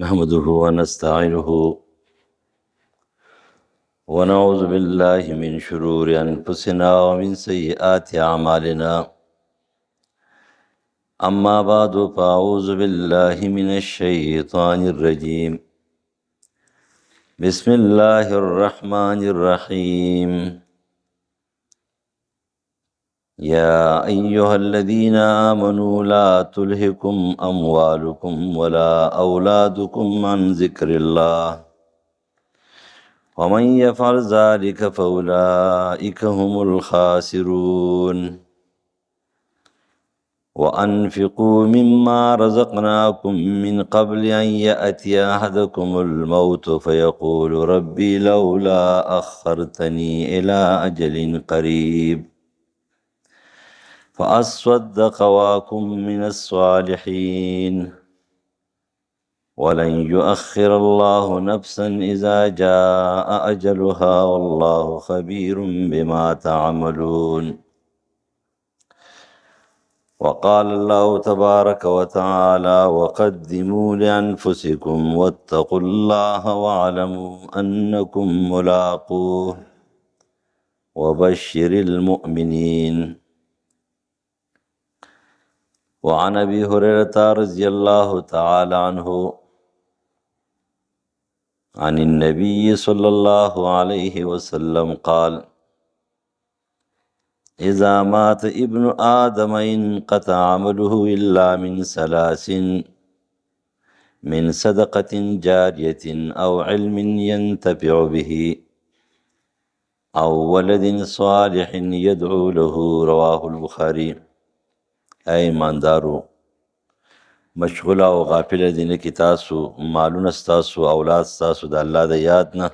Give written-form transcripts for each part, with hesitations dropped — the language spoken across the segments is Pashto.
نحمده ونستعينه ونعوذ بالله من شرور أنفسنا ومن سيئات أعمالنا. أما بعد فأعوذ بالله من الشيطان الرجيم. بسم الله الرحمن الرحيم. يا أيها الذين آمنوا لا تلهكم أموالكم ولا أولادكم عن ذكر الله ومن يفعل ذلك فأولئك هم الخاسرون. وأنفقوا مما رزقناكم من قبل أن يأتي أحدكم الموت فيقول ربي لولا أخرتني إلى أجل قريب فأصدق وأكن من الصالحين ولن يؤخر الله نفسا إذا جاء أجلها والله خبير بما تعملون. وقال الله تبارك وتعالى وقدموا لأنفسكم واتقوا الله واعلموا أنكم ملاقوه وبشر المؤمنين. وعن أبي هريرة رضي الله تعالى عنه عن النبي صلى الله عليه وسلم قال إذا مات ابن آدم انقطع عمله إلا من ثلاث: من صدقة جارية أو علم ينتفع به أو ولد صالح يدعو له. رواه البخاري. اے ایماندارو، مشغوله او غافله دي نه کی تاسو مالونه ستاسو اولاد ستاسو د الله د یاد نه،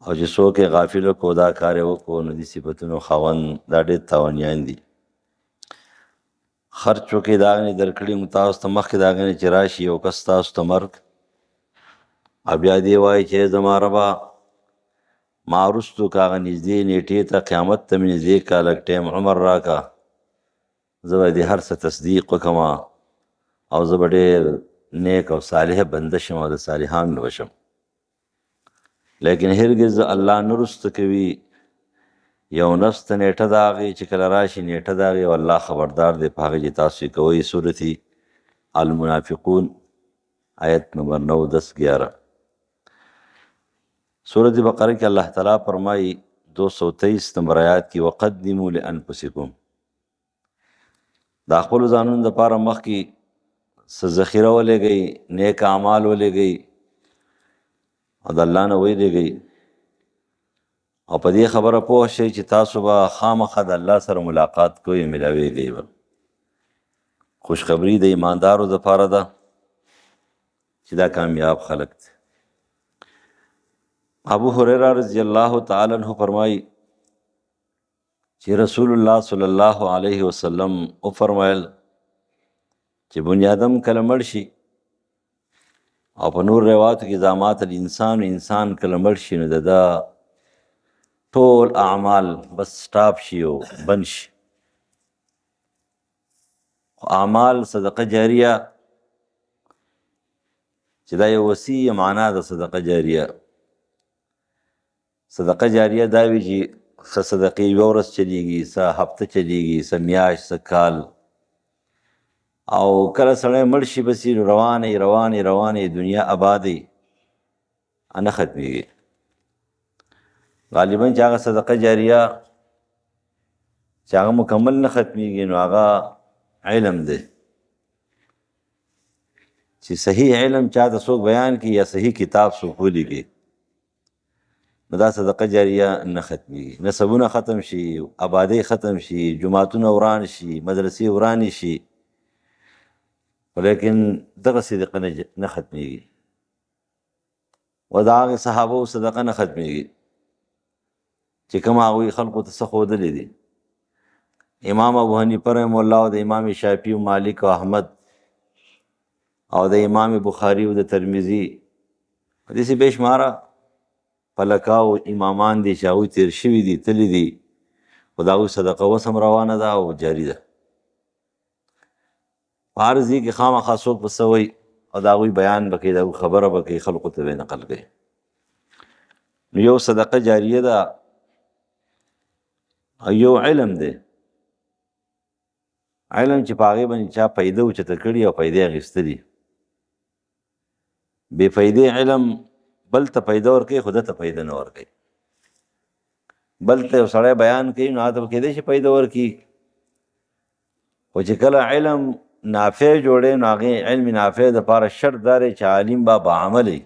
او چې څوک یې غافله کو دا کار یې وکړو نو دې صفتونو خاوند دا ډېر تاوانیان دي. خرچ وکړئ د هغه نه درکړي مو تاسو ته مخکې د هغه نه چې راشي یو کس تاسو ته مرګ، او بیا دې وایي چې زما ربه ما وروستو که هغه نږدې نیټې ته قیامت ته مې نږدې کا لږ ټایم عمر راکړه، زه به دې هر څه تصدیق وکړم او زه به ډېر نیک او صالح بنده شم او د صالحانو به شم. لیکن هرګز الله نه رسته کوي یو نفس ته نیټه د هغې چې کله راشي نیټه د هغې، او الله خبردار دی په هغې چې تاسو یې کوئ. صورت المنافقون آیت نمبر 9، 10، 11. صورت بقره کې الله تعالی فرمایي 223 نمبر آیات کې وقدموا لانفسکم، دا خپلو ځانونو دپاره مخکې څه ذخیره ولېږئ، نیک اعمال ولېږئ او د الله نه ویرېږئ، او په دې خبره پوه شئ چې تاسو به خامخا د الله سره ملاقات کوئ، ملاویږئ به. خوشخبري د ایماندارو دپاره ده چې دا کامیاب خلک دي. ابو هریره رضی الله تعالی عنہ فرمایي چې رسول الله صلی الله علیه وسلم وفرمایل چې بني آدم کله مړ شي، او په نور روایاتو کې اذا مات الانسان، انسان کله مړ شي نو د ده ټول اعمال بس سټاپ شي او بند شي. خو اعمال صدقه جاریه چې دا یو وسیع معنا ده. صدقه جاریه، صدقه جاریه دا وي چې څه صدقې یوه ورځ چلیږي، څه هفته چلیږي، څه میاشت، څه کال، او کله سړی مړ شي بس روانې روانې روانې دنیا آبادی نه ختمیږي. غالبا چې هغه صدقه جاریه چې هغه مکمل نه ختمیږي نو هغه علم دی، چې صحیح علم چا ته څوک بیان کړي یا صحیح کتاب څوک ولیکي نو دا صدقه جاریه نه ختمیږي. نسبونه ختم شي، آبادی ختم شي، جماعتونه وران شي، مدرسې ورانې شي، ولیکن دغه صدقه نه ختمیږي. و د هغې صحابو صدقه نه ختمیږي چې کوم هغوی خلقو ته څه ښودلي دي. امام ابو حنیفه رحمه الله او د امام شافعي او مالک او احمد او د امام بخاري او د ترمذي داسې بې شماره فلکاو امامان دي چې هغوی تیر شوي دي، تللي دي، خو د هغوی صدقه اوس هم روانه ده او جاري ده. په هر ځای کې خامخا څوک په څه وایي او د هغوی بیان به کوي، د هغوی خبره به کوي، خلقو ته به نقل کوي. نو یو صدقه جاریه ده او یو علم دی، علم چې په هغې باندې چا پیده اوچته کړي او پیدې اخیستلي. بې فایدې علم بل ته پیده ورکوي، خو ده ته پیده نه ورکوي. بل ته یو سړی بیان کوي نو هغه ته کېدای شي پیده ورکړي، خو چې کله علم نافع جوړی نو هغې علم نافع دپاره شرط دا دی چې عالم به بعمل وي،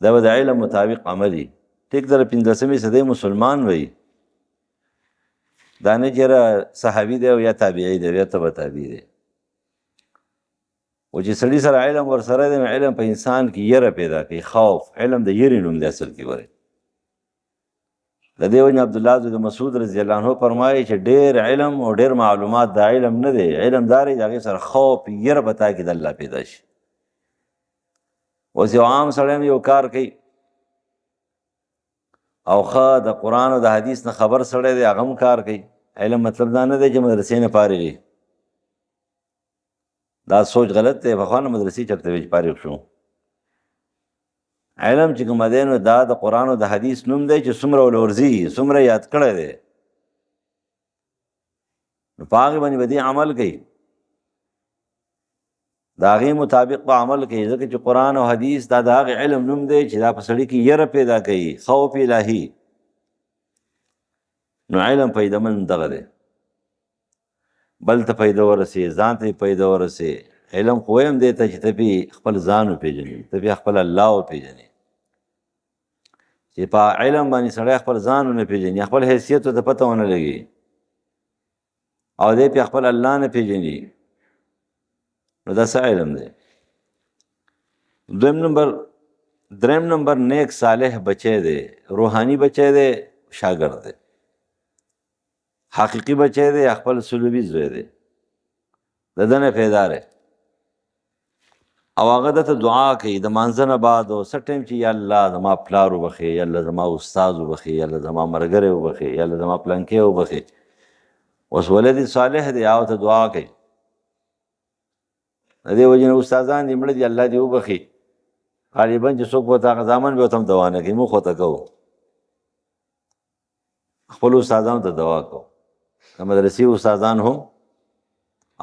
دا به د علم مطابق عمل وي. ټیک در 15مې صدۍ مسلمان وي، دا نه چېرې صحابي دی او یا تابعي دی یا تبع تابعي دی. او چې سړي سره علم ورسره دی نو علم په انسان کې یره پیدا کوي، خوف. علم د یرې نوم دی اصل کې. ورې د دې وجې عبدالله بن مسعود رضی الله عنه فرمایي چې ډېر علم او ډېر معلومات دا علم نه دی، علم دا دی چې هغې سره خوف یره په تا کې د الله پیدا شي. اوس یو عام سړی هم یو کار کوي او ښه د قرآن او د حدیث نه خبر سړی دی، هغه هم کار کوي. علم مطلب دا نه دی چې مدرسې نه فارغ وي، دا سوچ غلط دی. پخوا نه مدرسې چېرته وي چې فارغ شو. علم چې کومه دی نو دا د قرآن او د حدیث نوم دی چې څومره ولورځي، څومره یاد کړی دی، نو په هغې باندې به دې عمل کوي، د هغې مطابق به عمل کوي. ځکه چې قرآن او حدیث دا د هغې علم نوم دی چې دا په سړي کې یره پیدا کوي، خوف الهي. نو علم پیدمن دغه دی، بل ته پیدا ورسې، ځان ته پیدا ورسې. علم خو ویم دی ته چې ته پې خپل ځان وپېژنې، ته پې خپل الله وپېژنې. چې په علم باندې سړی خپل ځان ونه پېژني، خپل حیثیت ته پته ونه لګي، او دی پې خپل الله نه پېژني، نو دا څه علم دی؟ دریم نمبر نیک صالح بچی دی، روحانی بچی دی، شاګرد دی. حقیقي بچی دی، خپل سلوبي زوی دی، د ده نه پیدا دی، او هغه ده ته دعا کوي د مانځه نه بعد او څه ټایم چې یا الله زما پلار وبخې، یا الله زما استاد وبخې، یا الله زما ملګری وبخې، یا الله زما پلنکی وبخې. اوس ولد صالح دی، هغه ته دعا کوي. د دې وجې نه استادان دې مړه دي، الله دې وبخې. غالبا چې څوک ورته هغه زامن به ورته هم دعا نه کوي، موږ خو ته کوو، خپلو استادانو ته دعا کوو، د مدرسې استادان هم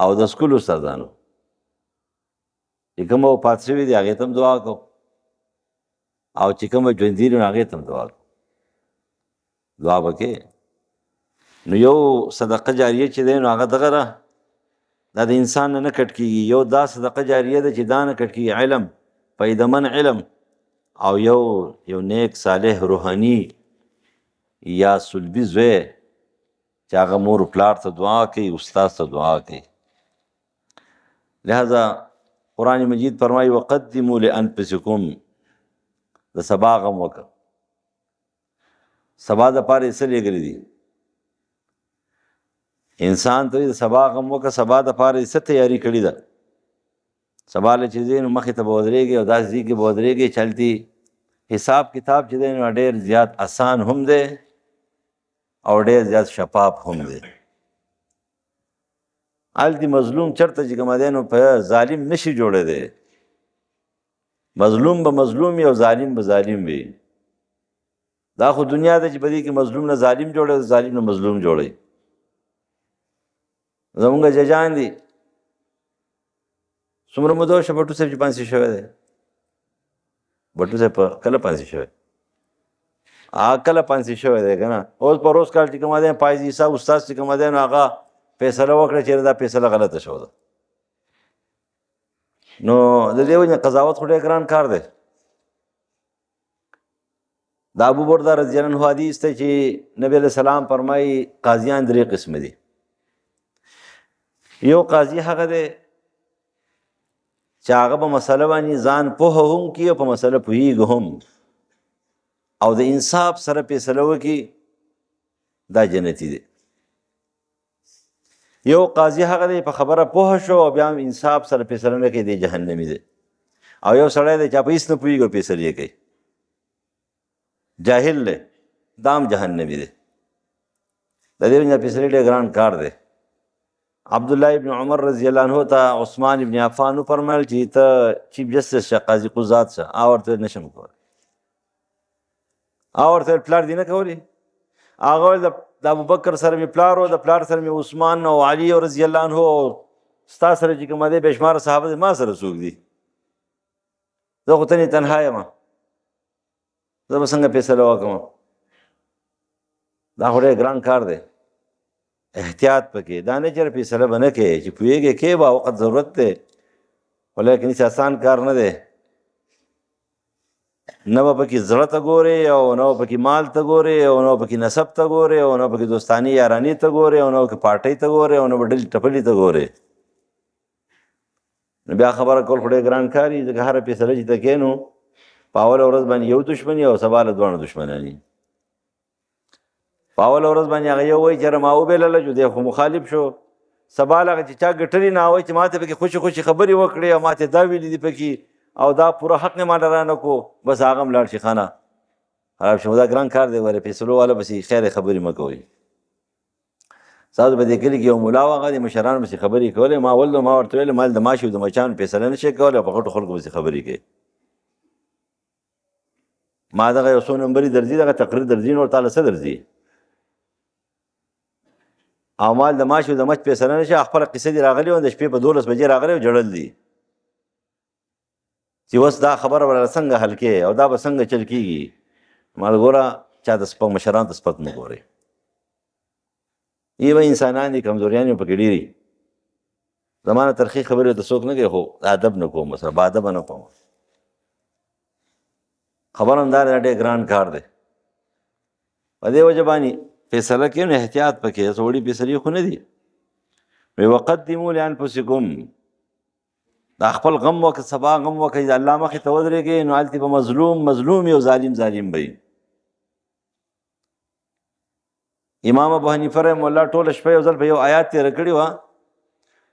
او د سکول استادان هم چې کوم وفات شوي دي هغې ته هم دعا کوو، او چې کوم ژوندي دي نو هغې ته هم دعا کوو. دعا به کوې. نو یو صدقه جاریه چې دی نو هغه دغه ده، دا د انسان نه کټ کېږي. یو دا صدقه جاریه ده چې دا نه کټ کېږي، علم، پیدمن علم، او یو نیک صالح روحاني یا سلبي زوی چې هغه مور پلار ته دعا کوي، استاد ته دعا کوي. لہذا قرآن مجید فرمایي وقدموا لانفسکم، د سبا غم وکړه. سبا دپاره یې څه لېږلي دي؟ انسان ته د سبا غم وکړه، سبا دپاره یې څه تیاري کړې ده؟ سبا له چې ځې نو مخې ته به ودرېږي او داسې ځای کې به ودرېږي چې هلتې حساب کتاب چې دی نو ډېر زیات اسان هم دی او ډېر زیات شفاف هم دی. هلته مظلوم چرته چې کومه دی نو په ظالم نشي جوړېدی. مظلوم به مظلوم وي او ظالم به ظالم وي. دا خو دنیا ده چې په دې کې مظلوم نه ظالم جوړوي، ظالم نه مظلوم جوړوي. زمونږ ججان دي څومره موده وشوه بټو صاحب چې پانسي شوی دی؟ بټو صاحب کله پانسي شوی؟ کله پانسي شوی دی که نه؟ اوس په روز کال چې کومه دی پایزي صاحب استاد چې کومه دی نو هغه فیصله وکړه چې دا فیصله غلطه شوه ده. نو د دې وجې قضاوت خو ډېر ګران کار دی. د ابو برده رضی الله عنه حدیث ته چې نبی علیہ السلام فرمایي قاضیان 3 قسم دي. یو قاضي هغه دی چې هغه په مسله باندې ځان پوه هم کړي او په مسله پوهېږي هم او د انصاف سره فیصله وکړي، دا جنتي دی. یو قاضي هغه دی په خبره پوه شو او بیا هم انصاف سره فیصله نه کوي، دی جهنمي دی. او یو سړی دی چې په هېڅ نه پوهېږي او فیصلې یې کوي، جاهل دی، دا هم جهنمي دی. د دې وجې نه فیصلې ډېر ګران کار دی. عبدالله ابن عمر رضی الله عنه ته عثمان ابن عفان فرمایل چې ته چیف جسټس شه، قاضي قضات شه. ورته نشم کولی. ورته پلار دې نه کولی؟ هغه ویل د ابوبکر سره مې پلار و، د پلار سره مې عثمان او علي رضی الله عنه، ستا سره چې کوم دی بې شماره صحابه دي، ما سره څوک دي؟ زه خو ته تنها یم، زه به څنګه فیصله وکړم؟ دا خو ډېر ګران کار دی. احتیاط پکې، دا نه چې فیصله به نه کوې، چې پوهېږې کې به وخت ضرورت دی، خو لیکن هېڅ آسان کار نه دی. نه به پکې زړه ته ګورې، او نه به پکې مال ته ګورې، او نه به پکې نسب ته ګورې، او نه به پکې دوستاني یاراني ته ګورې، او نه به پکې پارټۍ ته ګورې، او نه به ډلې ټپلې ته ګورې. نو بیا خبره کول خو ډېر ګران کار وي، ځکه هره فیصله چې ته کوې نو په اوله ورځ باندې یو دښمن او سبا له دواړه دښمنان وي. په اوله ورځ باندې هغه یو وایي چې یاره ما وبېلله جو، دی خو مخالف شو. سبا له هغه چې چا ګټلي نه وایي چې ما ته پکې خوشي خوشي خبرې وکړې، او ما ته دا ویلي دي پکې، او دا پوره حق نه ماله رانه کو، بس هغه هم لاړ شي خانه خراب شي. دا ګران کار دی. ولې فیصلو والا پسې خیر خبرې مه کوئ. تاسو په دې کلي کې یو ملا و، هغه د مشرانو پسې خبرې کولې. ما ولدو ما ورته ویل ما د ماشي او د مچانو فیصله نه شي کولی، او په غټو خلکو پسې خبرې کوي. ما دغه یو څو نمبرې درځي، دغه تقریر درځي، نور تاله څه درځي؟ او مال د ماشي او د مچ فیصله نه شي. خپله قصه دې راغلې وه، د شپې په 12 بجې راغلی او جړل دي چې اوس دا خبره به څنګه حل کې، او دا به څنګه چل کېږي. ما ګوره چا د سپک مشرانو ته سپک مه ګورئ. ای به انسانان دي، کمزوریان یې پکې ډېرې. زما نه ترخې خبرې ته څوک نه کوي، خو ادب نه کوم، سره باادبه نه کوم. خبره هم دا ډېر ګران کار دی. په دې وجه باندې فیصله کوي نو احتیاط پکې، وړې فیصلې خو نه دي. وقدموا لانفسکم، دا خپل غم وکړه، سبا غم وکړه، د الله مخې ته ودرېږئ نو هلته به مظلوم او ظالم به وي. امام ابو حنیفه رحمه الله ټوله شپه یو ځل په یو آیات تېره کړې وه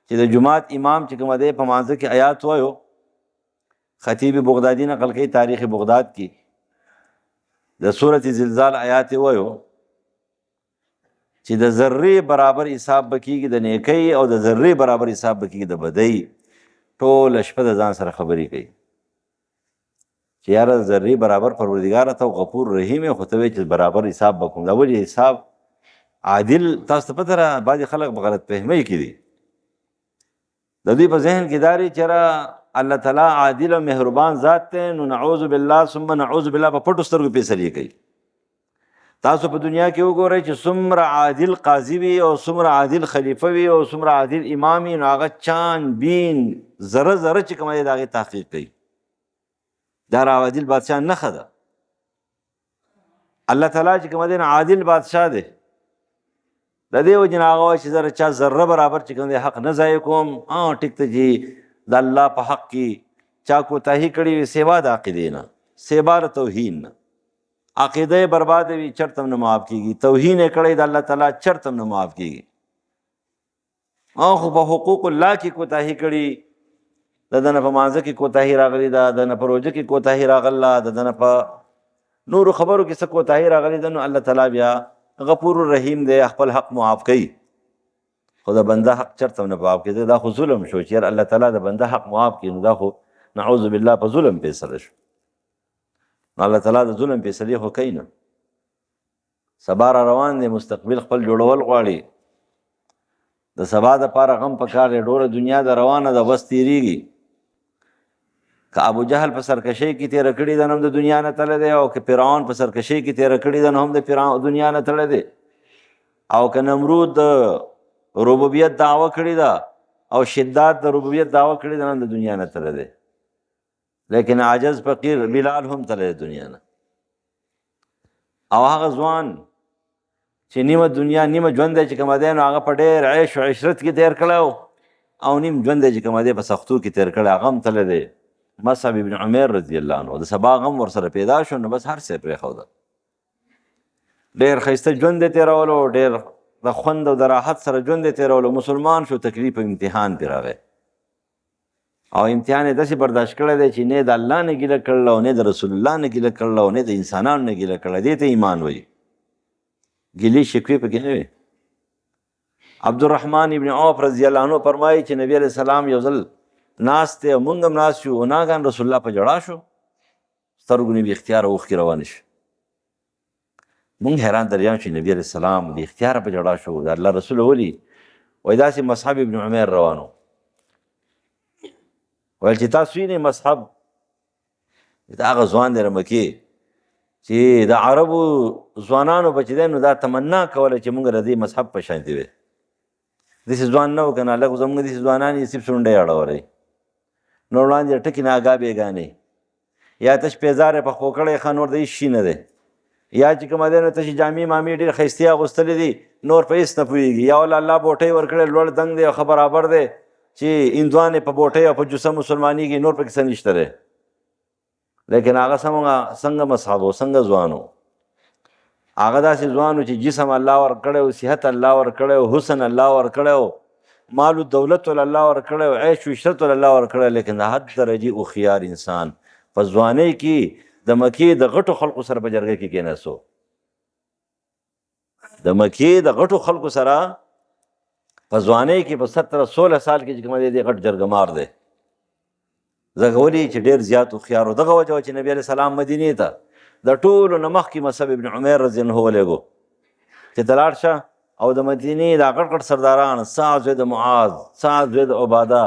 چې د جومات امام چې کومه دی په مانځه کې آیات وایو. خطیب بغدادي نقل کوي تاریخ بغداد کې د سورة زلزال آیات وایو چې د ذرې برابر حساب به کېږي د نیکۍ، او د ذرې برابر حساب به کېږي د بدۍ. ټوله شپه د ځان سره خبرې کوي چې یاره ذرې برابر پروردګار ته غفور رحیم یې، خو ته وایې چې برابر حساب به کوم. دا ولې حساب عادل؟ تاسو ته پته ده بعضې خلک په غلط فهمۍ کې دي. د دوی په ذهن کې دا دی چې الله تعالی عادل او مهربان ذات دی، نو نعوذ بالله ثم نعوذ بالله په پټو سترګو فیصلې کوي. تاسو په دنیا کې وګورئ چې څومره عادل قاضي وي، او څومره عادل خلیفه وي، او څومره عادل امام وي، نو هغه چاند بین ذره ذره چې کومه دی د هغې تحقیق کوي. دا عادل بادشاه نښه ده. الله تعالی چې کومه دی عادل بادشاه دی. د دې وجې نه هغه وایي چې زه چا ذره برابر چې کوم دی حق نه ضایع کوم. ټیک ته چې د الله په حق کې چا کوتاهي کړې وي، سیوا د عقیدې نه، سیوا د توهین نه. عقیده یې برباد وي، چرته هم نه معاف کېږي. توهین یې کړی د الله تعالی، چرته هم نه معاف کېږي. خو په حقوق الله کې کوتاهي کړي، د ده نه په مانځه کې کوتاهي راغلې ده، د نه په روژه کې کوتاهي راغله، د ده نه په نورو خبرو کې څه کوتاهي راغلې ده، نو الله تعالی بیا غفور رحیم دی، خپل حق معاف کوي. خو د بنده حق چرته هم نه معاف کېده. دا خو ظلم شو چې الله تعالی د بنده حق معاف کړي، نو دا خو نعوذ بالله په ظلم فیصله شو. نو الله تعالی د ظلم فیصلې خو کوي نه. سبا را روان دی، مستقبل خپل جوړول غواړي. د سبا دپاره غم پکار دی. ډوره دنیا د روانه ده، بس تېرېږي. که ابو جهل په سرکشۍ کې تېره کړې ده، نو هم د دنیا نه تللی دی. او که فرعون په سرکشۍ کې تېره کړې ده، نو هم د دنیا نه تللی دی. او که نمرود د ربوبیت دعوه کړې ده، او شداد د ربوبیت دعوه کړې ده، نو هم د دنیا نه تللی دی. لیکن عاجز فقیر بلال هم تللی دنیا نه. او هغه ځوان چې نیمه دنیا نیمه ژوند دی چې کومه دی، نو هغه په ډېر عیش و عشرت کې تېر کړی، او نیم ژوند دی چې کومه دی په سختو کې تېر کړی، هغه هم تللی دی. مصعب ابن عمیر رضی الله عنه د سبا غم ورسره پیدا شو، نو بس هر څه یې پرېښوده. ډېر ښایسته ژوند یې تېرولو، ډېر د خوند او د راحت سره ژوند یې تېرولو. مسلمان شو، تکلیف او امتحان پرې راغی، او امتحان یې داسې برداشت کړی دی چې نه د الله نه ګیله کړله، او نه د رسول الله نه ګیله کړله، او نه د انسانانو نه ګیله کړله. دې ته ایمان وایي. ګیلې شکوې پکې نه وي. عبدالرحمن ابن عوف رضی الله عنه فرمایي چې نبی علیہ السلام یو ځل ناست دی او موږ هم ناست شو، ناګهان رسول الله په ژړا شو، سترګو نه بې اختیاره اوښکې روانې شوې. موږ حیران دریان شو نبی علیہ السلام بې اختیاره په ژړا شو، د الله رسول ولي؟ وایي داسې مصعب ابن عمیر روان و. ویل چې تاسو وینئ مصعب دا هغه ځوان دی مکې چې د عربو ځوانانو به چې دی نو دا تمنا کوله چې موږ د دې مذهب په شانتې وي. داسې ځوان نه و که نه، لږ زموږ داسې ځوانان یې صرف شونډۍ اړولی، نور وړاندې ټکي نه اګا بېګانې، یا تش پیزار یې پخو کړی ښه، نور د هېڅ شي نه دی، یا چې کومه دی نو تشې جامې مامې ډېرې ښایستې اغوستلې دي، نور په هېڅ نه پوهېږي، یا ولا الله بوټۍ ورکړی لوړ دنګ دی او ښه برابر دی چې هندوان یې په بوټۍ او په جوسه مسلمانېږي، نور پکې څه نشته دی. لیکن هغه څنګه مصحب و، څنګه ځوان و، هغه داسې ځوان و چې جسم الله ورکړی و، صحت الله ورکړی و، حسن الله ورکړی و، مال و دولت ول الله ورکړی و، عیش و عشرت ول الله ورکړی، لیکن د حد درجې هوښیار انسان په ځوانۍ کې د مکې د غټو خلقو سره په جرګه کې کېناستو. د مکې د غټو خلقو سره په ځوانۍ کې په 17-16 سال کې چې کومه دی غټ جرګمار دی. ځکه ولې چې ډېر زیات هوښیار و. دغه وجه چې نبي علیه السلام مدینې ته د ټولو نه مخکې مصعب ابن عمیر رضی الله عنه ولېږو چې ته لاړ شه او د مدینې دا غټ غټ سرداران سعد زوی د معاذ، سعد زوی د عباده،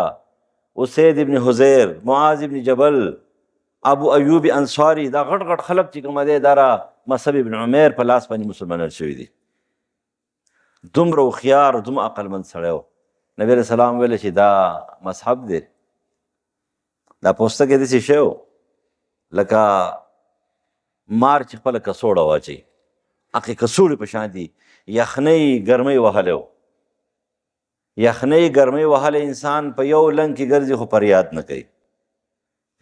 اسید ابن حضیر، معاذ ابن جبل، ابو ایوب انصاري، دا غټ غټ خلک چې کومه دی دا را مصعب ابن عمیر په لاس باندې مسلمانان شوي دي. دومره هوښیار، دومره عقلمند سړی و. نبي علیه السلام ویل چې دا مصحب دی، دا پوستکی داسې شی و لکه مار چې خپله کڅوړه واچوي، هغې کڅوړې په شان دي. یخنۍ ګرمۍ وهلی و، یخنۍ ګرمۍ وهلی انسان په یو لنګ کې ګرځي خو فریاد نه کوي.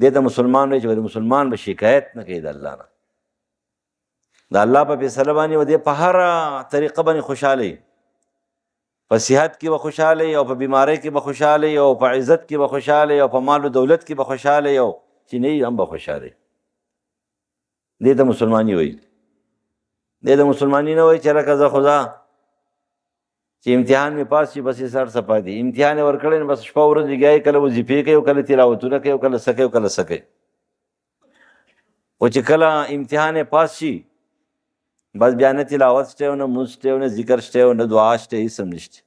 دې ته مسلمان وایي چې مسلمان به شکایت نه کوي د الله نه، د الله په فیصله باندې و دې په هره طریقه باندې خوشحاله وي. په صحت کې به خوشحاله وي او په بیمارۍ کې به خوشحاله وي او په عزت کې به خوشحاله وي او په مال و دولت کې به خوشحاله وي او چې نه وي هم به خوشحاله وي. دې ته مسلماني وایي. دې ته مسلماني نه وایي چې لکه زه خو چې امتحان مې پاس شي بس یې سر څپا دي، امتحان یې ورکړی نو بس شپه ورځ لګیایي، کله وظیفې کوي او کله تلاوتونه کوي او کله څه کوي او کله څه کوي. او چې کله امتحان یې پاس شي بس بیا نه تلاوت شته او نه مونځ شته او نه ذکر شته او نه دعا شته، هېڅ هم نشته.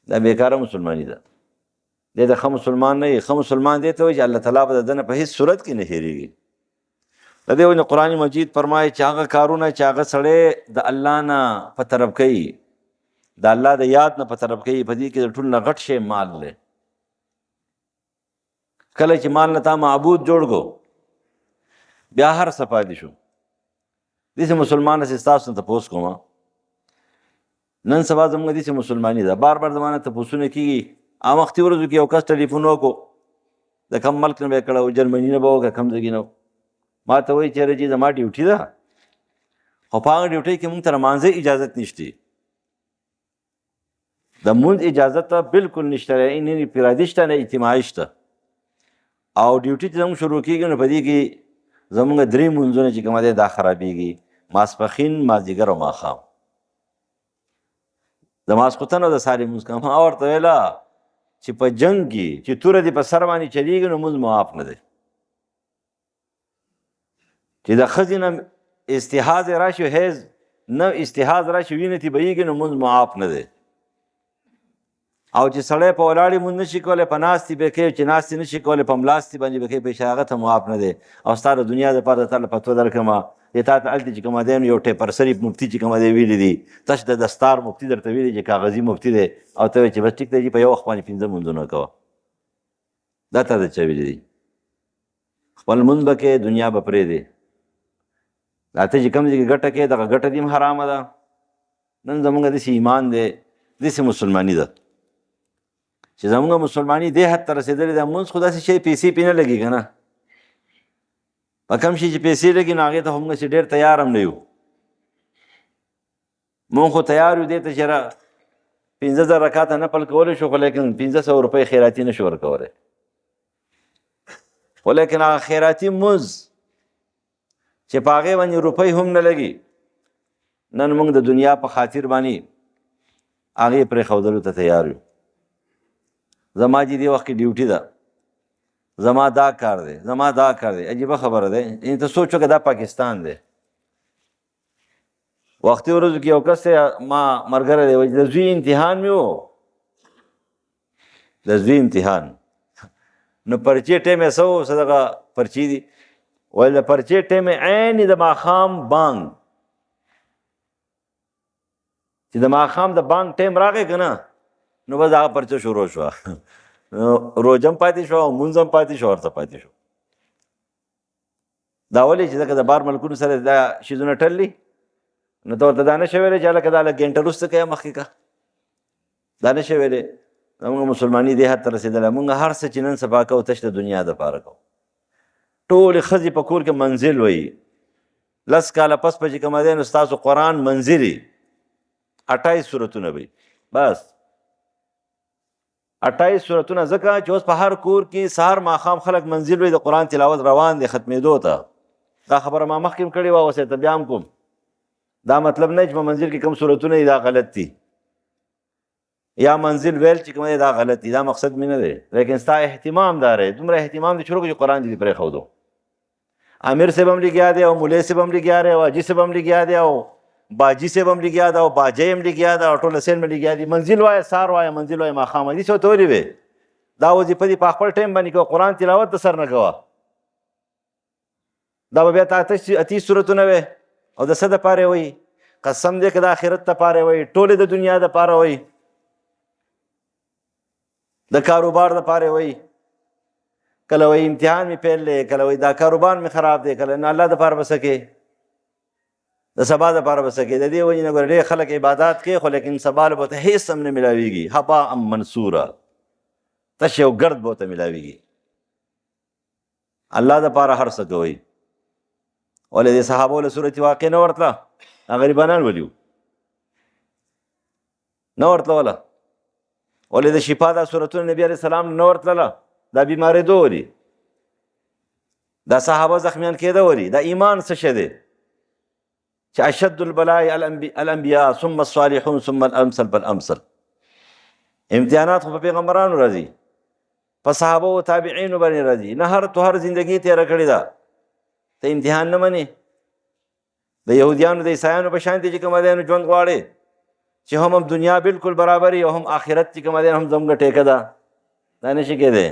دا بېکاره مسلماني ده. دې ته ښه مسلمان نه وي. ښه مسلمان دې ته وایي چې الله تعالی به د ده نه په هېڅ صورت کې نه هېرېږي. د دې وجې قرآن مجید فرمایي چې هغه کارونه چې هغه سړی د الله نه په طرف کوي، د الله د یاد نه په طرف کوي، په دې کې د ټول نه غټ شی مال دی. کله چې مال نه تا معبود جوړ کو بیا هر څه پاتې شو. داسې مسلمان چې ستاسو نه تپوس کوم، نن سبا زموږ داسې مسلماني ده، بار بار زما نه تپوسونه کېږي. وختي ورځو کې یو کس ټلیفون وکړو د کم ملک نه به یې کړی، جرمني نه به وکړه، کم ځای نه. ما ته وایي چېرې چې زما ډیوټي ده، خو په هغه ډیوټۍ کې مونږ ته لمانځه اجازت نشته، د مونځ اجازت ته بالکل نشته، نه انفرادي شته نه اجتماعي شته. او ډیوټي چې زموږ شروع کېږي نو په دې کې زموږ 3 مونځونه چې کومه دی دا خرابېږي، ماسپښین، مازدیګر او ماښام. د ماسخوتن او د ساري مونځ کوم. ما ورته ویله چې په جنګ کې چې توره دې په سر باندې چلېږي نو مونځ معاف نه دی. چې د ښځې نه استحاض راشي، حیض نه استحاض راشي، وینه تې بهیږي نو مونځ معاف نه دی. او چې سړی په ولاړې مونځ نشي کولی، په ناستې به کوي، چې ناستې نشي کولی په ملاستې باندې به کوي، په هغه ته معاف نه دی. او ستا د دنیا دپاره تا له فتوا درکړمه، دې تا ته هلته چې کومه دی نو یو ټیپر سری مفتي چې کومه دی ویلي دي، تش د دستار مفتي درته ویلي چې کاغذي مفتي دی، او ته وایې چې بس ټیک دی په یو وخت باندې 5 مونځونه کوه. دا تا د چا ویلي دي؟ خپل مونځ به کوې، دنیا به پرېږدې. دا ته چې کوم ځای کې ګټه کوې دغه ګټه دې هم حرامه ده. نن زموږ داسې ایمان دی، داسې مسلماني ده چې زموږ مسلماني دې حد ته رسېدلې ده. مونځ خو داسې شی پیسې پې نه لګي که نه، په کم شي چې پیسې لګي نو هغې ته خو موږ چې ډېر تیار هم نه یو. مونږ خو تیار یو دې ته چې 15,000 رکاته نفل کولی شو، خو لیکن 500 روپۍ خیراتي نه شو ورکولی. خو لیکن هغه خیراتي مونځ چې په هغې باندې روپۍ هم نه لګي، نن موږ د دنیا په خاطر باندې هغې پرېښودلو ته تیار یو. زما چې دې وخت کې ډیوټي ده، زما دا کار دی، زما دا کار دی. عجیبه خبره ده. یعنې ته سوچ وکړه دا پاکستان دی. وختي ورځو کې یو کس دی ما ملګری دی، وایي د زوی امتحان مې و، د زوی امتحان. نو پرچې ټیم یې څه و، څه دغه پرچې دي، وایي د پرچې ټیم یې عین د ماښام بانګ، چې د ماښام د بانګ ټیم راغی که نه، نو بس هغه پرچه شروع شوه. روژه هم پاتې شوه او مونځ هم پاتې شو، ورته پاتې شو. دا ولې چې ځکه د بار ملکونو سره دا شیزونه ټلي، نو ته ورته دا نشې ویلی چې هلکه دا لږ ګنټه وروسته کوې مخکې که، دا نشې ویلی. زمونږ مسلماني دې حد ته رسېدلی، مونږ هر څه چې نن سبا کوو تش د دنیا دپاره کوو. ټولې ښځې په کور کې منزل وایي، 10 کاله پس به چې کومه دی نو ستاسو قرآن منزلي 28 سورتونه وي، بس 28 سورتونه. ځکه چې اوس په هر کور کې سهار ماښام خلک منزل وي، د قرآن تلاوت روان دی ختمېدو ته. دا خبره ما مخکې هم کړې وه، اوس یې ته بیا هم کوم. دا مطلب نه چې په منزل کې کوم سورتونه دي دا غلط دي، یا منزل ویل چې کوم دی دا غلط دي، دا مقصد مې نه دی. لیکن ستا اهتمام دا رہے، دومره اهتمام دې شروع کړو چې قرآن دې پرېښودو. امیر صاحب هم لګیا دی او مولوی صاحب هم لګیا دی او حاجي صاحب هم لګیا دی او باجي صاحب هم لګیا دی او باجی هم لګیا دی او ټول سیل هم لګیا دي. منزل وایه سهار وایه، منزل وایه ماښام وایه. دې څه ورته ولې وې؟ دا وظیفه دې په خپل ټایم باندې کوه، قرآن تلاوت د سر نه کوه. دا به بیا ته 28 سورتونه وې او د څه دپاره وایي؟ قسم دې که د آخرت دپاره وایي، ټولې د دنیا دپاره وایي، د کاروبار دپاره وایي. کله وایي امتحان مې پیل دی، کله وایي دا کاروبار مې خراب دی، کله نه الله دپاره به څه کې، د سبا دپاره به څه کې. د دې وجې نه ګوره ډېر خلک عبادات کوي، خو لیکن سبا له به ورته هېڅ هم نه میلاویږي، هباء منصوره، تش یو ګرد به ورته میلاویږي. الله دپاره هر څه کوئ. ولې د صحابو له صورت واقع نه ورتله، غریبانان ولي وو، نه ورتله وله. ولې د شفا دا صورتونه نبي علیه السلام نه ورتلله، دا بیمارېدو ولي، دا صحابه زخمیان کېده ولي. دا ایمان څه شی دی چې اشد البلاء الانبیاء ثم الصالحون ثم الامثل فالامثل. امتحانات خو په پیغمبرانو راځي، په صحابه و تابعینو باندې راځي. نه هر تو هر زندگی تېره کړې ده، ته امتحان نه منې. د یهودیانو د عیسایانو په شان دي چې کومه دی نو ژوند غواړې چې هم دنیا بالکل برابر او هم آخرت چې کومه دی هم زموږ ټیکه ده، دا نشي کېدی.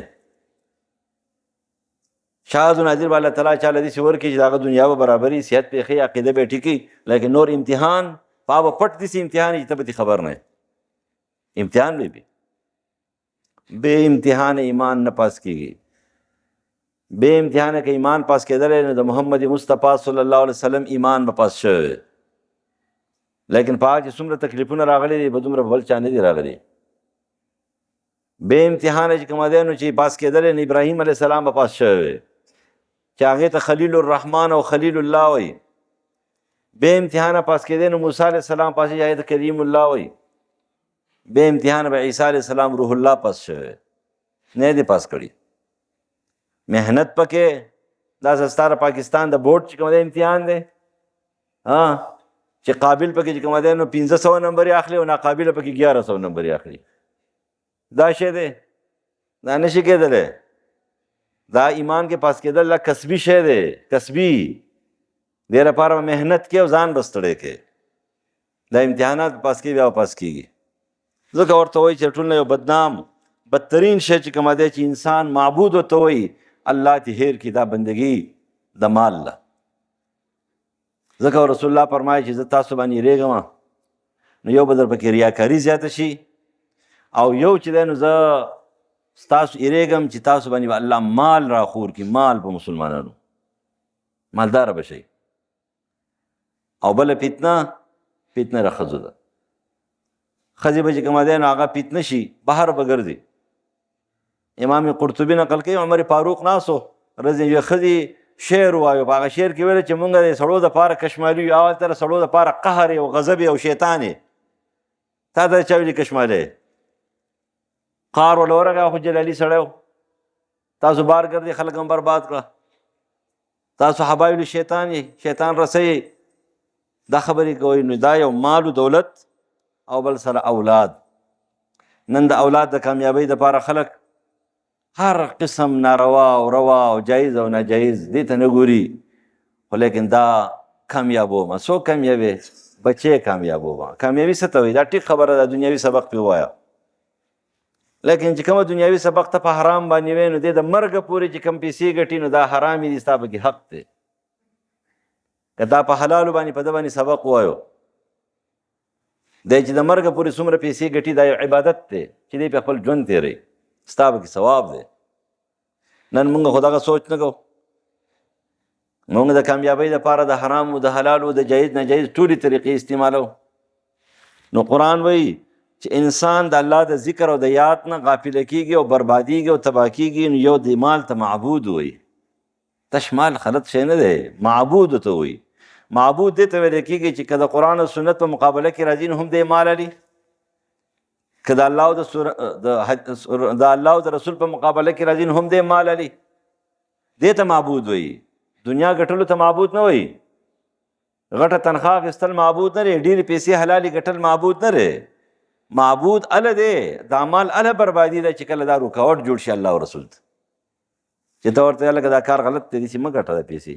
شاید ناظر به الله تعالی چاله داسې ورکړي چې د هغه دنیا به برابري، صحت پې ښې، عقیده به یې ټیکي، لیکن نور امتحان په هغه پټ داسې امتحان چې ته به خبر نه یې. امتحان به وي، بې امتحان ایمان نه پاس کېږي. بې امتحانه که ایمان پاس کېدلی نو د محمد مصطفی صلی الله علیه وسلم ایمان به پاس شوی. لیکن په هغه چې څومره تکلیفونه راغلي دي به دومره بل چا نه دي راغلي. بې امتحانه چې کومه دی نو چې پاس کېدلی نو ابراهیم علیه السلام به پاس شوی چې هغې ته خلیل الرحمن او خلیل الله وایي. بې امتحانه پاس کېدی نو موسی علیه السلام پاس شوی، هغې ته کریم الله وایي. بې امتحانه به عیسی علیه السلام روح الله پاس شوی، نه دی پاس کړي. محنت پکې دا ستاره پاکستان د بورډ چې کوم دی امتحان دی، چې قابل پکې چې کوم دی نو 1500 نمبر یې اخلي او ناقابله پکې 1100 نمبر یې اخلي. دا شی دی، دا نشي کېدلی. دا ایمان کې پاس کېدل دا کسبي شی دی، کسبي. دې لپاره محنت کې او ځان به ستړی کې. دا امتحانات پاس کې بیا پاس کېږي. ځکه ورته وایي چې ټول نه یو بدنام بدترین شی چې کومه دی چې انسان معبود ورته وایي الله ته هیر کی دا بندگی د مال له. ځکه رسول الله فرمایي چې زه تاسو باندې یېرېږم نو یو به در پکې ریاکاري زیاته شي او یو چې دی نو زه ستاسو یېرېږم چې تاسو باندې به الله مال راخور کړي، مال په مسلمانانو مالداره به شئ. او بله فتنه د ښځو ده. ښځې به چې کومه دی نو هغه فتنه شي بهر به ګرځي. امام قرطبي نقل کوي عمر فاروق ناسو رضی یوې ښځې شعر ووایو، په هغه شعر کې ویل چې مونږ د سړو دپاره کشمالي یو، اول تر سړو دپاره قهر او غضب او شیطان یې. تا ته چا ویلي کشمالی؟ قهر وله ورغی، خو جلالي سړی و. تاسو بار ګرځئ خلک هم برباد کړه. تاسو حبایل شیطان یې، شیطان رسی یې. دا خبرې کوئ. نو دا یو مال و دولت او بل سره اولاد. نن د اولاد د کامیابۍ دپاره خلک هر قسم ناروا او روا او جایز او ناجایز دې ته نه ګوري، خو لیکن دا کامیابومه. څوک کامیابې؟ بچې کامیابومه. کامیابي څه ته وایي؟ دا ټیک خبره ده، دنیاوي سبق پې ووایه. لیکن چې کومه دنیاوي سبق ته په حرام باندې وایي نو دې د مرګه پورې چې کوم پیسې ګټي نو دا حرامې دي، ستا پکې حق دی. که دا په حلالو باندې په ده باندې سبق ووایو، دی چې د مرګه پورې څومره پیسې ګټي دا یو عبادت دی چې دی په خپل ژوند تېروي، ستا پکې ثواب دی. نن موږ خو دغه سوچ نه کوو. موږ د کامیابۍ دپاره د حرامو د حلالو د جایز ناجایز ټولې طریقې استعمالو. نو قرآن وایي چې انسان د الله د ذکر او د یاد نه غافله کېږي او بربادېږي او تباه کېږي. نو یو د مال ته معبود وایي. تش مال غلط شی نه دی، معبود ته وایي. معبود دې ته ویل کېږي چې که د قرآن او سنت په مقابله کې راځي نو هم دی مال علي، که د الله او د رسول په مقابله کې راځي نو هم دی مال علي. دې ته معبود وایي. دنیا ګټلو ته معبود نه وایي. غټه تنخواه اخیستل معبود نه دی، ډېرې پیسې حلالې ګټل معبود نه دی. معبود اله دی، دا مال اله بربادي ده چې کله دا رکاوټ جوړ شي الله او رسول ته، چې ته ورته لکه دا کار غلط دی چې مه ګټه دا پیسې.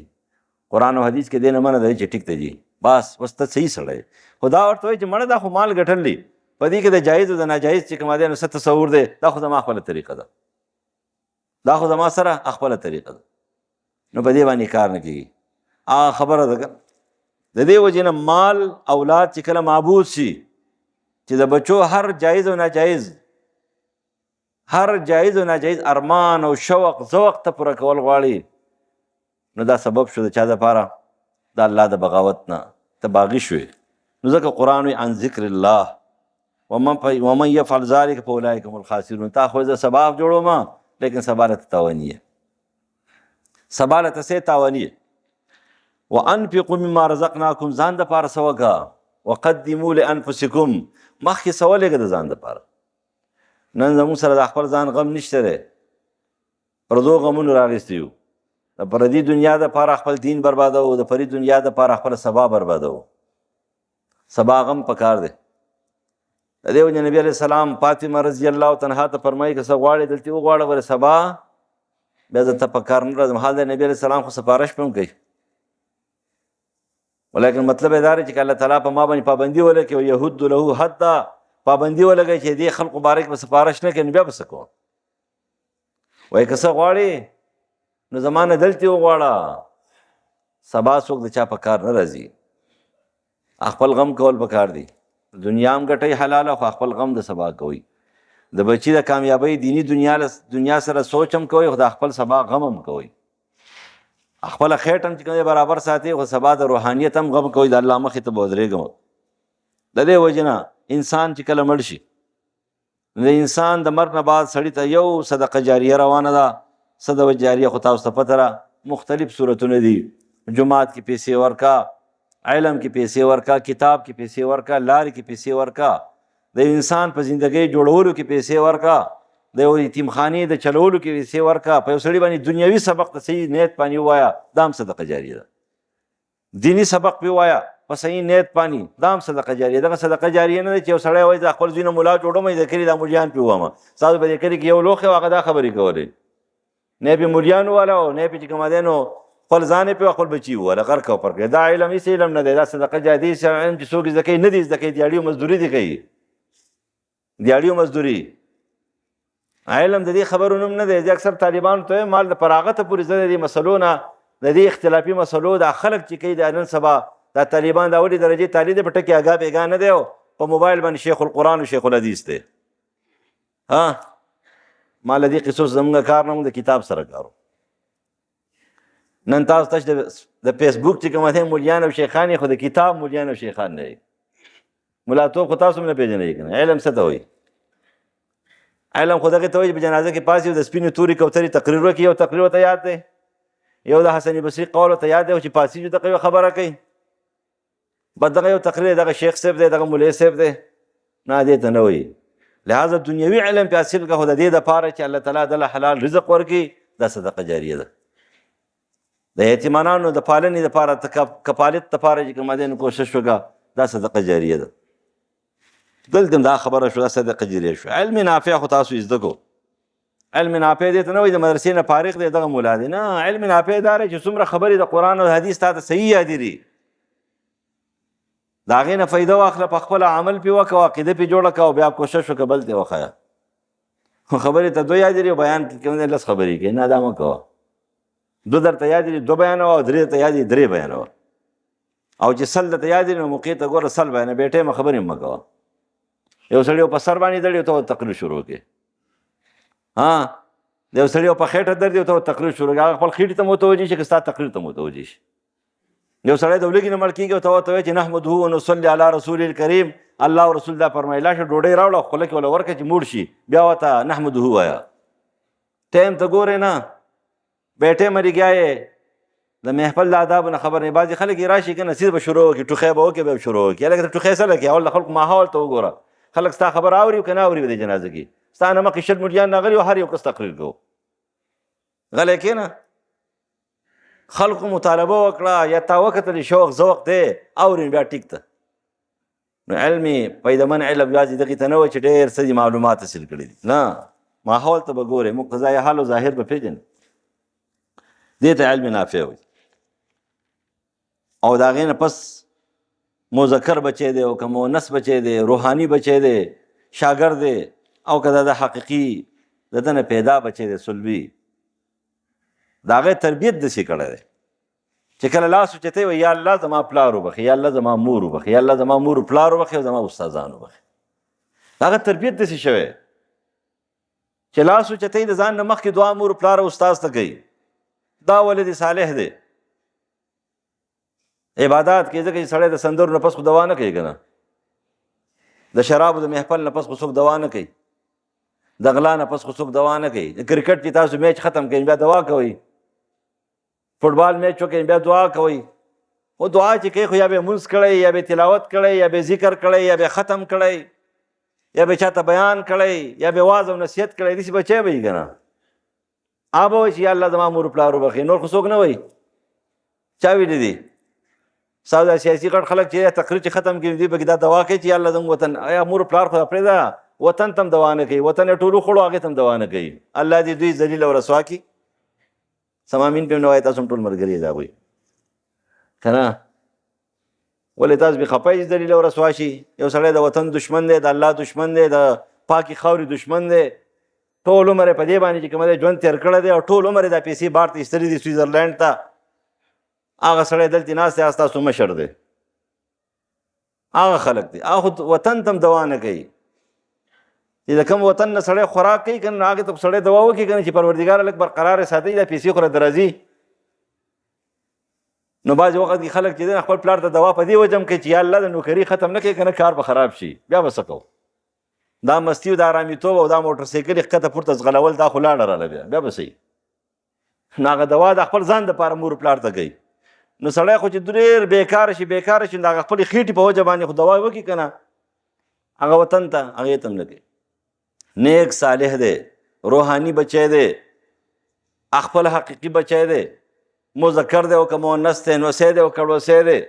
قرآن او حدیث کې دې نه منع دی چې ټیک ته جي بس اوس ته صحیح سړی. خو دا ورته وایي چې مړه دا خو مال ګټل دی، په دې کې د جایز او د ناجایز چې کومه دی نو څه تصور دی، دا خو زما خپله طریقه ده، دا خو زما سره خپله طریقه ده، نو په دې باندې کار نه کېږي. هغه خبره ده د دې وجې نه مال اولاد چې کله معبود شي چې د بچو هر جایز او ناجایز ارمان او شوق ذوق ته پوره کول غواړي، نو دا سبب شو د چا دپاره؟ د الله د بغاوت نه ته باغي شوې. نو ځکه قرآن وایي عن ذکر الله ومن یفعل ذلک فاولئک هم الخاسرون. تا خو زه سباب جوړوم لیکن سبا له ته تاواني یې، سبا له ته څه تاواني یې. وانفقوا مما رزقناکم، ځان دپاره څه وکړه. وقدموا لانفسکم، مخکې څه ولېږه د ځان دپاره. نن زموږ سره د خپل ځان غم نشته دی، پردو غمونو راغېستی یو. د پردي دنیا دپاره خپل دین بربادوو، د پردي دنیا دپاره خپله سبا بربادوو. سبا غم پکار دی. د دې وجې نبي علیه السلام فاطمه رضی الله عنها ته فرمایي که څه غواړې دلته وغواړه، ولې سبا بیا زه ته په کار نه راځم. حال د نبي علیه السلام خو سپارښت به هم کوي، ولیکن مطلب یې دا دی چې الله تعالی په ما باندې پابندي ولګوي او یهد له حدا پابندي ولګوي چې دې خلقو باره کې به سپارښت نه کوي، نو بیا به څه کوم؟ وایي که څه غواړې نو زما نه دلته وغواړه، سبا څوک د چا په کار نه راځي. خپل غم کول پکار دی. دنیا هم ګټئ حلاله، خو خپل غم د سبا کوئ. د بچي د کامیابۍ دینی دنیا سره سوچ هم کوئ، خو د خپل سبا غم هم کوئ. خپله خیټ هم چې کوم برابر ساتي، خو سبا د روحانیت هم غم کوئ، د الله مخې ته به ودرېږم. د دې وجې نه انسان چې کله مړ شي، د انسان د مرګ نه بعد سړي ته یو صدقه جاریه روانه ده. صدقه جاریه خو تاسو ته پته ده، مختلف صورتونه دي. جماعت کې پیسې ورکا، علم کې پیسې ورکا، کتاب کې پیسې ورکا، لارې کې پیسې ورکا، د انسان په زندګۍ جوړولو کې پیسې ورکا، د یو یتیمخانې د چلولو کې پیسې ورکا. په یو سړي باندې دنیوي سبق ته صحیح نیت باندې ووایه، دا هم صدقه جاریه ده. دینی سبق پې ووایه په صحیح نیت باندې، دا هم صدقه جاریه. دغه صدقه جاریه نه ده چې یو سړی وایي د خپل زوی نه ملا جوړوم، د کلي دا ملیان پې ووامه. ستاسو په دې کلي کې یو لوښی و، هغه دا خبرې کولې، نه پې ملیان وواله او نه پې چې کومه دی نو خپل ځان یې پې خپل بچي وواله، غرق او پر کړې. دا علم هېڅ علم نه دی، دا صدقه جاریه علم چې څوک زده کوي نه دي زده کوي، دیاړي او مزدوري دي کوي، دیاړي او مزدوري. علم د دې خبرو نوم نه دی. زه اکثر طالبانو ته مال د فراغته پورې زه د دې مسلو نه، د دې اختلافي مسلو دا خلک چې کوي د نن سبا دا طالبان دا اولې درجې طالب دی، په ټکي اګاه بېګاه نه دی، او په موبایل باندې شیخ القرآن او شیخ الحدیث دی. ما له دې قصو زموږ کار نه، موږ د کتاب سره کارو. نن تاسو تش د فیسبوک چې کومه دی مولیان او شیخان یې، خو د کتاب مولیان او شیخان نه یې. ملاتوب خو تاسو هم نه پېژنئ که نه. علم څه ته وایي؟ علم خو دغې ته وایي چې په جنازه کې پاڅي او د سپینې تورې کوترې تقریر وکړي. یو تقریر ورته یاد دی، یو د حسن بصري قول ورته یاد دی، او چې پاڅېږي دغه یو خبره کوي. بس دغه یو تقریر دغه شیخ صاحب دی، دغه مولوي صاحب دی، نه دې ته نه وایي. لہذا دنیوي علم پې حاصل کړه، خو د دې دپاره چې الله تعالی دله حلال رزق ورکړي، دا صدقه جاریه ده. د یتیمانانو د پالنې دپاره کفالت دپاره چې کومه دی نو کوشش وکړه، دا صدقه جاریه ده. دلته دا خبره شو، دا صدقه جاریه شو. علم نافع خو تاسو زده کو. علم نافع دې ته نه وایي د مدرسې نه فارغ دی دغه مولا دی، نه، علم نافع دا دی چې څومره خبرې د قرآن او حدیث تا ته صحیح یادې دي، د هغې نه فایده واخله، په خپله عمل پې وکړه، عقیده پې جوړه کړه، او بیا کوشش وکړه بل ته وښیه. خبرې ته دوه یادې دي او بیان کې کوم دی لس خبرې کوي، نه دا مه کوه. دوه درته یادې دي دوه بیانوه، او درې درته یادې دي درې بیانوه، او چې سل درته یادې دي نو موقع ته ګوره سل بیانوه، بې ټایمه خبرې مه کوه. یو سړی په سر باندې دړي ته تقریر شروع کړي، د یو سړي په خېټه درد دی ته تقریر شروع کړي، هغه خپل خېټې ته متوجه شي که ستا تقریر ته متوجه شي. یو سړی د ولږې نه مړ کېږي او ته ورته وایي چې نحمده ونصلي علی رسول الکریم، الله او رسول دا فرمایي لاشه ډوډۍ راوړه خوله کې وله ورکړه چې موړ شي، بیا ورته نحمده وایه. ټایم ته ګورې نه، بې ټایمه لګیا یې، د محفل د آدابو نه خبر نه. بعضې خلک یې راشي که نصیحت به شروع وکړي، ټوخی به وکړي، بیا به شروع وکړي. هلکه ته ټوخی څه لکې، اول د خلکو ماحول ته وګوره، خلک ستا خبر اوري که نه اوري په دې جنازه کې. ستا نه مخکې شل مریان راغلي او هر یو کس تقریر کوو، غلی کېنه. خلقو مطالبه وکړه، یا تا وکتل شوق ذوق دی اورین بیا ټیک ته. نو علمي پیدمن علم یوازې دغې ته نه وایي چې ډېر څه دي معلومات حاصل کړي دي، نه، ماحول ته به ګورې، مقتضای حال او ظاهر به پېژنې، دې ته علم نافع وایي. او د هغې نه پس مذکر بچی دی او که مؤنث بچی دی، روحاني بچی دی، شاګرد دی، او که د حقیقي د ده نه پیدا بچی دی صلبي، د هغې تربیت داسې کړی دی چې کله لاس اوچتی وایي یا الله زما پلار وبخي، یا الله زما مور وبخي، یا الله زما مور پلار وبخي او زما استادان وبخي. د هغه تربیت داسې شوی چې لاس اوچتی د ځان نه مخکې دعا مور پلار او استاذ ته کوي. دا ولد صالح دی. عبادات کې ځکه چې سړی د سندرو نه پس خو دوا نه کوي که نه، د شرابو د محفل نه پس خو څوک دوا نه کوي، د غلا نه پس خو څوک دوا نه کوي. د کرکټ چې تاسو میچ ختم کړئ بیا دوا کوئ، فټبال میچ وکړئ بیا دعا کوئ. خو دعا چې کوئ خو یا به یې مونځ کړی، یا به یې تلاوت کړی، یا به یې ذکر کړی، یا به یې ختم کړی، یا به یې چاته بیان کړی، یا به یې واعظ او نصیحت کړی، داسې بچی به وي که نه. هغه به وایي چې یا الله زما مور پلار وبخي، نور خو څوک نه وایي. چا ویلي دي؟ ستاسو دا سیاسي غټ خلک چې تقریر چې ختم کړي دوی پکې دا دوا کوي چې یا الله زموږ وطن، یا مور پلار خو پرېږده، وطن ته هم دوا نه کوي، وطن یې ټولو خوړو هغې ته هم دوا نه کوي. الله دې دوی ذلیل او رسوا کړي. سمامین پې هم نه وایي، تاسو هم ټول ملګري د هغوی که نه. ولې تاسو بې خفه یې ذلیل او رسوا شي؟ یو سړی د وطن دشمن دی، د الله دشمن دی، د پاکې خاورې دشمن دی، ټول عمر یې په دې باندې چې کومه دی ژوند تېر کړی دی، او ټول عمر یې دا پیسې بار ته ایستلي دي سویزرلینډ ته. هغه سړی دلته ناست دی، هغه ستاسو مشر دی. هغه خلک دي، هغه خو وطن ته هم دوا نه کوي. چې د کوم وطن نه سړی خوراک کوي که نه، هغې ته سړی دوا وکړي که نه چې پروردګاره لږ برقرار ساتي، دا پیسې خو را درځي. نو بعضې وخت کې خلک چې دی خپل پلار ته دوا په دې وجه هم کوي چې یا الله د نوکري ختم نه کوي که نه کار به خراب شي، بیا به څه کوو. دا مستی او دا ارامېتوب او دا موټر سایکل یې ښکته پورته ځغلول دا خو لاړه راله، بیا به صحیح. نو هغه دوا د خپل ځان دپاره مور پلار ته کوي. نو سړی خو چې ډېر بېکاره شي بېکاره شي، نو هغه خپلې خېټې په وجه باندې خو دوا وکړي که نه، هغه وطن ته هغې ته هم نه کوي. نیک صالح دی، روحاني بچی دی، خپل حقیقي بچی دی، مذکر دی او که مؤنث دی، نوسی دی او که ړوسی دی.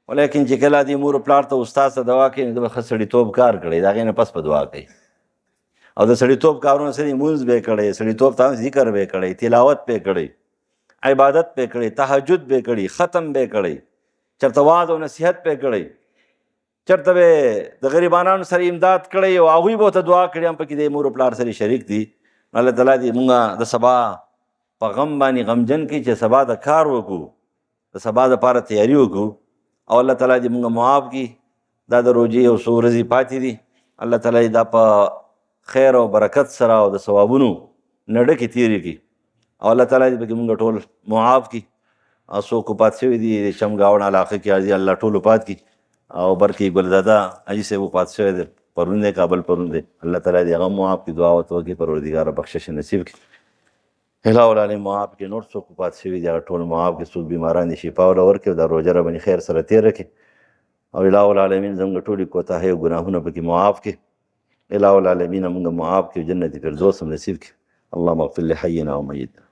ولیکن چې کله دې مور پلار ته استاد ته دوا کوي نو ده به ښه سړیتوب کار کړی، د هغې نه پس په دعا کوي. او د سړیتوب کارونه څه دي؟ مونځ به یې کړی، سړیتوب ته ذکر به یې کړی، تلاوت به یې کړی، عبادت به یې کړی، تهجد به یې کړی، ختم به یې کړی، چېرته واعظ او نصیحت به یې کړی، چېرته به د غریبانانو سره امداد کړی او هغوی به ورته دعا کړي، هم پکې د مور پلار سره شریک دي. الله تعالی دې مونږ د سبا په غم باندې غمجن کړي چې سبا د کار وکړو، د سبا دپاره تیاري وکړو. او الله تعالی دې مونږ معاف کړي. دا د روژې یو څو ورځې پاتې دي، الله تعالی دا په خیر او برکت سره او د ثوابونو نه ډکې تېرې کړي. او الله تعالی دې پکې مونږ ټول معاف کړي. او څوک وفات شوي دي د شمګاوڼ علاقه کې حاجي الله ټول وفات کړي. او برکې ګلدادا حاجي صاحب وفات شوی دی، پرون دی کابل پرون دی، الله تعالی دې هغه معاف کړي، دعا ورته وکړي پروردګاره بخشش نصیب کړي. الهه العالمین معاف کړي، نور څوک وفات شوي دي هغه ټول معاف کړي، څوک بیماران دي شفا ورله ورکړي، دا روژه رباني خیر سره تېره کړي. او الهه العالمین زموږ ټولې کوتاهۍ او ګناهونه پکې معاف کړي. الهه العالمین موږ معاف کړي، جنت فردوس هم نصیب کړي. اللهم اغفر لحینا ومیتنا.